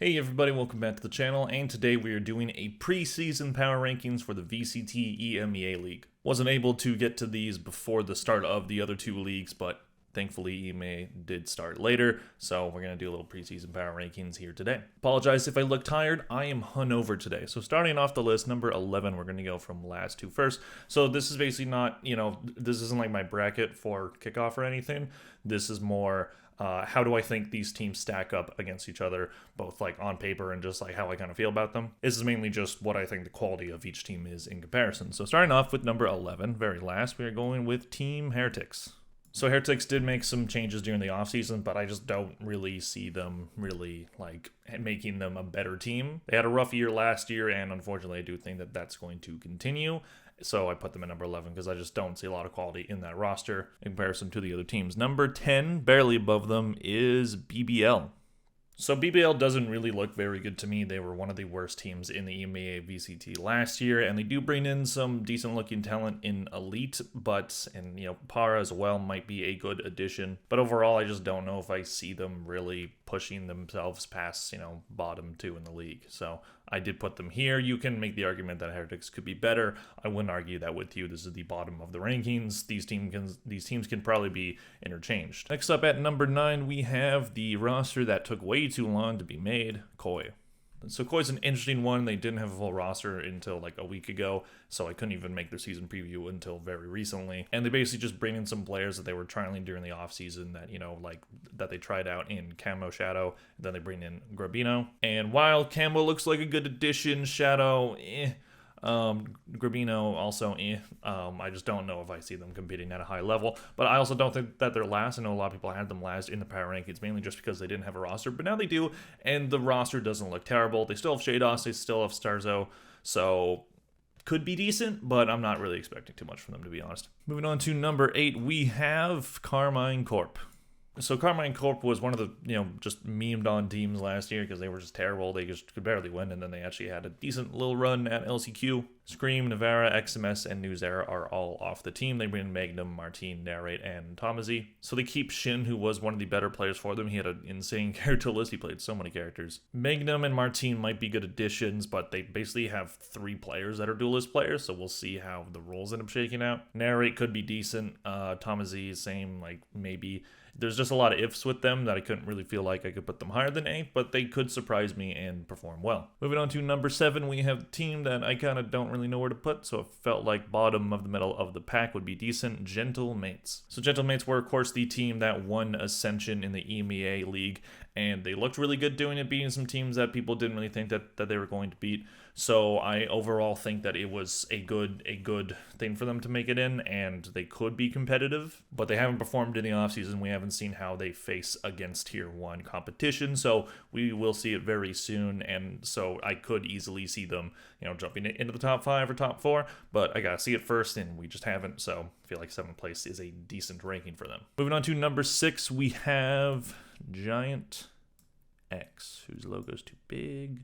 Hey everybody, welcome back to the channel, and today we are doing a preseason power rankings for the VCT EMEA League. Wasn't able to get to these before the start of the other two leagues, but thankfully EMEA did start later, so we're going to do a little preseason power rankings here today. Apologize if I look tired, I am hungover today. So starting off the list, number 11, we're going to go from last to first. So this is basically not, this isn't like my bracket for Kickoff or anything. This is more how do I think these teams stack up against each other, both like on paper and just like how I kind of feel about them. This is mainly just what I think the quality of each team is in comparison. So starting off with number 11, very last, we are going with Team Heretics. So Heretics did make some changes during the offseason, but I just don't really see them really like making them a better team. They had a rough year last year, and unfortunately I do think that that's going to continue. So I put them at number 11 because I just don't see a lot of quality in that roster in comparison to the other teams. Number 10, barely above them, is BBL. So BBL doesn't really look very good to me. They were one of the worst teams in the EMEA VCT last year, and they do bring in some decent looking talent in Elite, and Para as well might be a good addition. But overall, I just don't know if I see them really pushing themselves past, bottom two in the league. So I did put them here. You can make the argument that Heretics could be better. I wouldn't argue that with you. This is the bottom of the rankings. These teams can probably be interchanged. Next up at number 9, we have the roster that took way too long to be made, Koi. So Koi's an interesting one. They didn't have a full roster until like a week ago, so I couldn't even make their season preview until very recently. And they basically just bring in some players that they were trialing during the offseason that, that they tried out in Camo Shadow. Then they bring in Grabino. And while Camo looks like a good addition, Shadow, Grabino also, I just don't know if I see them competing at a high level. But I also don't think that they're last. I know a lot of people had them last in the power rankings, mainly just because they didn't have a roster. But now they do, and the roster doesn't look terrible. They still have Shados, they still have Starzo, so could be decent, but I'm not really expecting too much from them, to be honest. Moving on to number 8, we have Carmine Corp. So Carmine Corp was one of the, just memed on teams last year because they were just terrible. They just could barely win, and then they actually had a decent little run at LCQ. Scream, Navarra, XMS, and Newsera are all off the team. They bring in Magnum, Martine, Narrate, and Tomazi. So they keep Shin, who was one of the better players for them. He had an insane character list. He played so many characters. Magnum and Martine might be good additions, but they basically have 3 players that are duelist players, so we'll see how the roles end up shaking out. Narrate could be decent. Tomazi, same, maybe. There's just a lot of ifs with them that I couldn't really feel like I could put them higher than 8, but they could surprise me and perform well. Moving on to number 7, we have a team that I kind of don't really know where to put, so it felt like bottom of the middle of the pack would be decent, Gentle Mates. So Gentle Mates were, of course, the team that won Ascension in the EMEA League, and they looked really good doing it, beating some teams that people didn't really think that they were going to beat. So I overall think that it was a good thing for them to make it in, and they could be competitive, but they haven't performed in the offseason. We haven't seen how they face against Tier 1 competition, so we will see it very soon, and so I could easily see them, jumping into the top 5 or top 4, but I gotta see it first, and we just haven't, so I feel like 7th place is a decent ranking for them. Moving on to number 6, we have Giant X, whose logo's too big.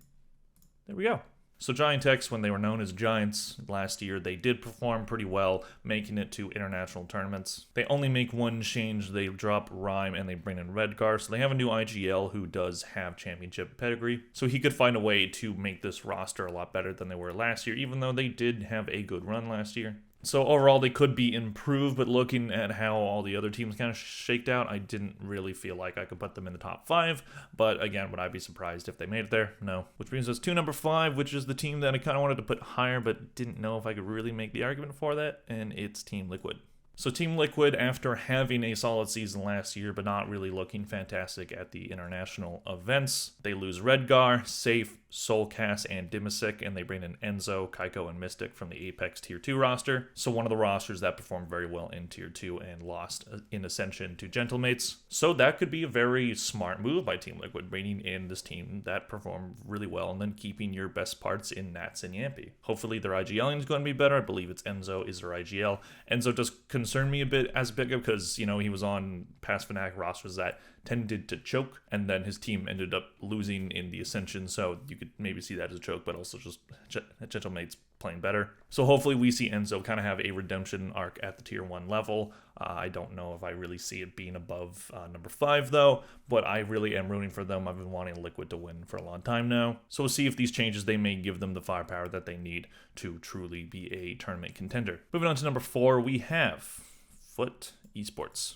There we go. So Giant X, when they were known as Giants last year, they did perform pretty well, making it to international tournaments. They only make one change. They drop Rhyme and they bring in Redgar. So they have a new IGL who does have championship pedigree. So he could find a way to make this roster a lot better than they were last year, even though they did have a good run last year. So overall, they could be improved, but looking at how all the other teams kind of shaked out, I didn't really feel like I could put them in the top 5. But again, would I be surprised if they made it there? No. Which brings us to number 5, which is the team that I kind of wanted to put higher, but didn't know if I could really make the argument for that, and it's Team Liquid. So Team Liquid, after having a solid season last year, but not really looking fantastic at the international events, they lose Redgar, Safe, Soulcast, and Dimasic, and they bring in Enzo, Kaiko, and Mystic from the Apex Tier 2 roster. So one of the rosters that performed very well in Tier 2 and lost in Ascension to Gentlemates. So that could be a very smart move by Team Liquid, bringing in this team that performed really well and then keeping your best parts in Nats and Yampy. Hopefully their IGLing is going to be better. I believe it's Enzo is their IGL. Enzo does concern me a bit as a pickup because, he was on past Fnatic rosters that tended to choke, and then his team ended up losing in the Ascension, so you could maybe see that as a choke, but also just Gentlemate's playing better. So hopefully we see Enzo kind of have a redemption arc at the tier 1 level. I don't know if I really see it being above number 5 though, but I really am rooting for them. I've been wanting Liquid to win for a long time now. So we'll see if these changes, they may give them the firepower that they need to truly be a tournament contender. Moving on to number 4, we have Foot Esports.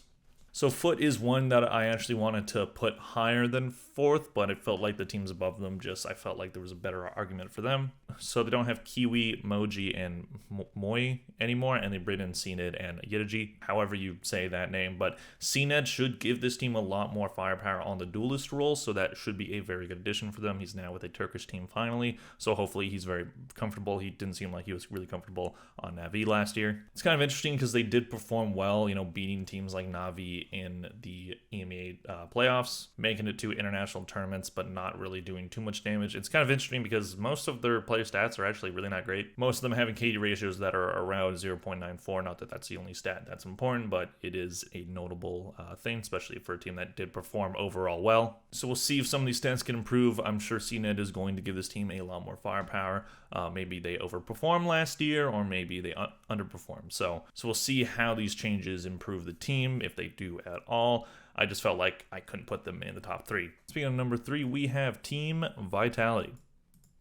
So Foot is one that I actually wanted to put higher than 4th, but it felt like the teams above them I felt like there was a better argument for them. So they don't have Kiwi, Moji, and Moi anymore, and they bring in CNED and Yidiji, however you say that name. But CNED should give this team a lot more firepower on the duelist role, so that should be a very good addition for them. He's now with a Turkish team finally, so hopefully he's very comfortable. He didn't seem like he was really comfortable on Na'Vi last year. It's kind of interesting because they did perform well, beating teams like Na'Vi in the EMEA playoffs, making it to international tournaments, but not really doing too much damage. It's kind of interesting because most of their player stats are actually really not great. Most of them having KD ratios that are around 0.94. Not that that's the only stat that's important, but it is a notable thing, especially for a team that did perform overall well. So we'll see if some of these stats can improve. I'm sure CNED is going to give this team a lot more firepower. Maybe they overperformed last year, or maybe they underperformed. So we'll see how these changes improve the team, if they do at all. I just felt like I couldn't put them in the top 3. Speaking of number 3, we have Team Vitality.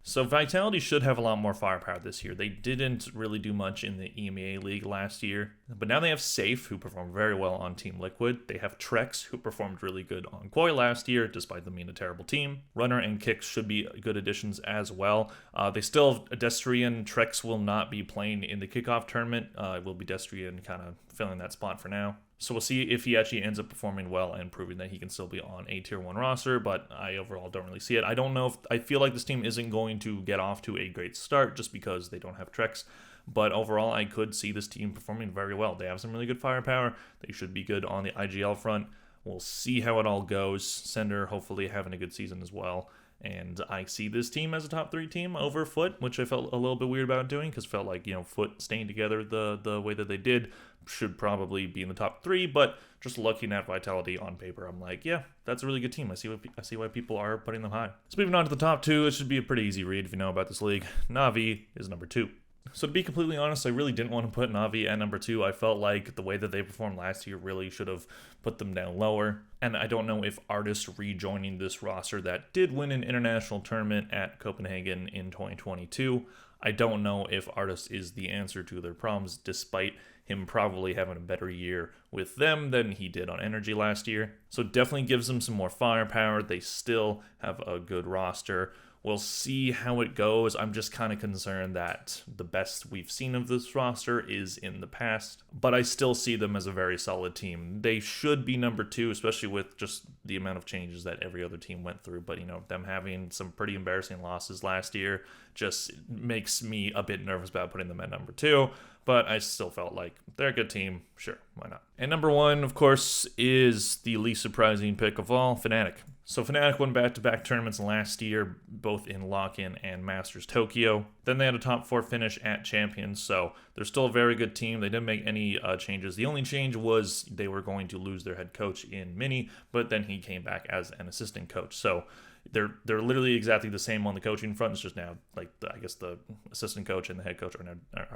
So Vitality should have a lot more firepower this year. They didn't really do much in the EMEA League last year, but now they have Safe, who performed very well on Team Liquid. They have Trex, who performed really good on Koi last year, despite them being a terrible team. Runner and Kicks should be good additions as well. They still have Destrian. Trex will not be playing in the Kickoff tournament. It will be Destrian kind of filling that spot for now. So we'll see if he actually ends up performing well and proving that he can still be on a tier 1 roster, but I overall don't really see it. I don't know if I feel like this team isn't going to get off to a great start just because they don't have Trex, but overall I could see this team performing very well. They have some really good firepower. They should be good on the IGL front. We'll see how it all goes. Sender hopefully having a good season as well. And I see this team as a top 3 team over Foot, which I felt a little bit weird about doing because felt like, Foot staying together the way that they did should probably be in the top 3. But just looking at Vitality on paper, I'm like, yeah, that's a really good team. I see why people are putting them high. So moving on to the top 2, it should be a pretty easy read if you know about this league. Na'Vi is number 2. So to be completely honest, I really didn't want to put Na'Vi at number 2. I felt like the way that they performed last year really should have put them down lower. And I don't know if Artist rejoining this roster that did win an international tournament at Copenhagen in 2022, I don't know if Artist is the answer to their problems, despite him probably having a better year with them than he did on Energy last year. So definitely gives them some more firepower. They still have a good roster. We'll see how it goes. I'm just kind of concerned that the best we've seen of this roster is in the past, but I still see them as a very solid team. They should be number 2, especially with just the amount of changes that every other team went through. But, them having some pretty embarrassing losses last year just makes me a bit nervous about putting them at number 2. But I still felt like they're a good team. Sure, why not? And number 1, of course, is the least surprising pick of all, Fnatic. So Fnatic won back-to-back tournaments last year, both in Lock-In and Masters Tokyo. Then they had a top 4 finish at Champions, so they're still a very good team. They didn't make any changes. The only change was they were going to lose their head coach in Mini, but then he came back as an assistant coach. So they're literally exactly the same on the coaching front. It's just now, I guess the assistant coach and the head coach are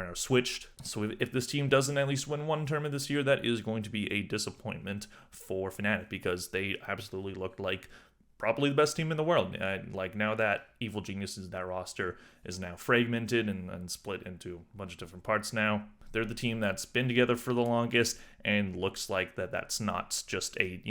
now switched. So if this team doesn't at least win one tournament this year, that is going to be a disappointment for Fnatic because they absolutely looked like probably the best team in the world. Now that Evil Geniuses, that roster is now fragmented and split into a bunch of different parts now. They're the team that's been together for the longest and looks like that's not just a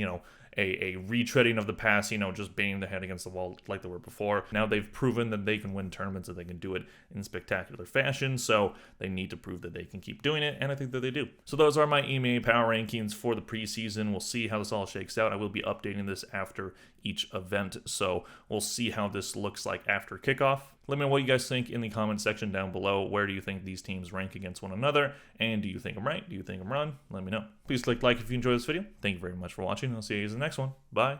retreading of the past, just banging the head against the wall like they were before. Now they've proven that they can win tournaments, that they can do it in spectacular fashion, so they need to prove that they can keep doing it, and I think that they do. So those are my EMEA power rankings for the preseason. We'll see how this all shakes out. I will be updating this after each event, so we'll see how this looks like after kickoff. Let me know what you guys think in the comment section down below. Where do you think these teams rank against one another? And do you think I'm right? Do you think I'm wrong? Let me know. Please click like if you enjoyed this video. Thank you very much for watching. I'll see you guys in the next one. Bye.